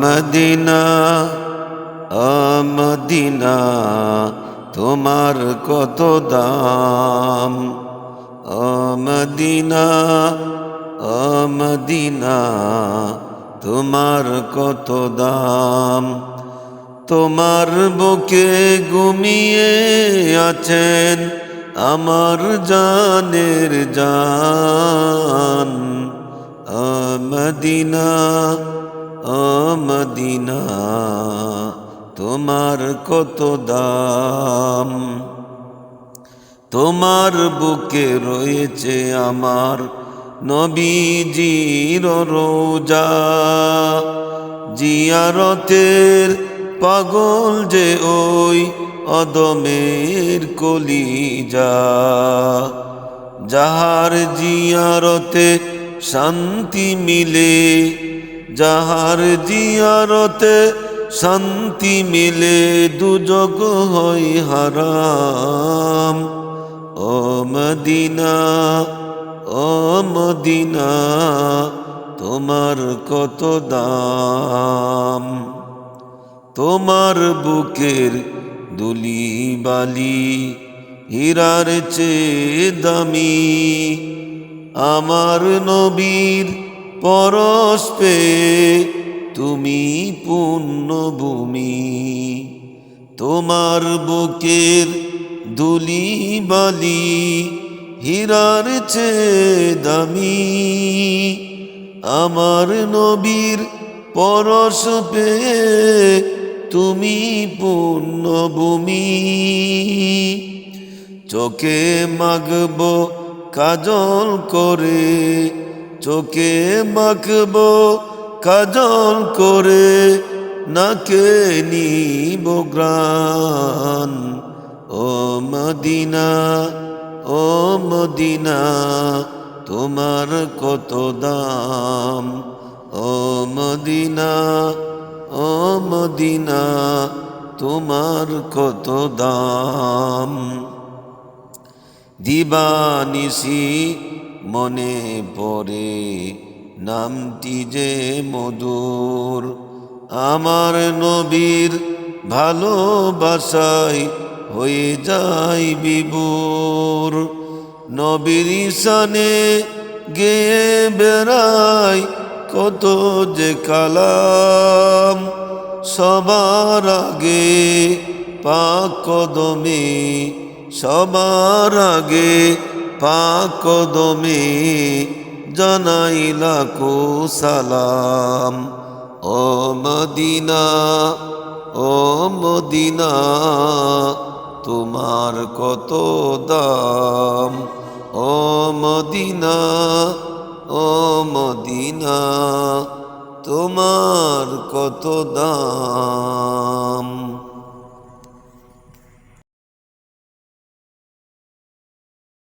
Medina Medina তোমার কত দাম, মদিনা মদিনা তোমার কত দাম। তোমার বুকে ঘুমিয়ে আছেন আমার জানের জান, মদিনা মদিনা তোমার কত দাম। তোমার বুকে রয়েছে আমার নবীজির রোজা, জিয়ারতের পাগল যে ওই অদমের কলিজা। যাহার জিয়ারতে শান্তি মিলে, যাহার জিয়ারতে শান্তি মিলে, দুজগ হয় হারাম। ও মদিনা ও মদিনা তোমার কত দাম। তোমার বুকের দুলি বালি হীরার চেয়ে দামি, আমার নবীর পরশ পেয়ে তুমি পুণ্যভূমি। তোমার বুকের দুলি বালি হীরার চেয়ে দামি, আমার নবীর পরশ পেয়ে তুমি পুণ্যভূমি। চোখে মাখব কাজল করে, চোখে মাখব কাজল করে, নাকে নিব গ্রাণ। ও মদিনা ও মদিনা তোমার কত দাম, ও মদিনা ও মদিনা তোমার কত দাম। দিবানিশি মনে পড়ে নামটি যে মধুর, আমার নবীর ভালোবাসায় হয়ে যায় বিভোর। নবীর শানে গেয়ে বেড়াই কত যে কালাম, সবার আগে পাক কদমে, সবার আগে পাক কদমে জানাই লাখো সালাম। ও মদিনা ও মদিনা তোমার কত দাম, ও মদিনা ও মদিনা তোমার কত দাম।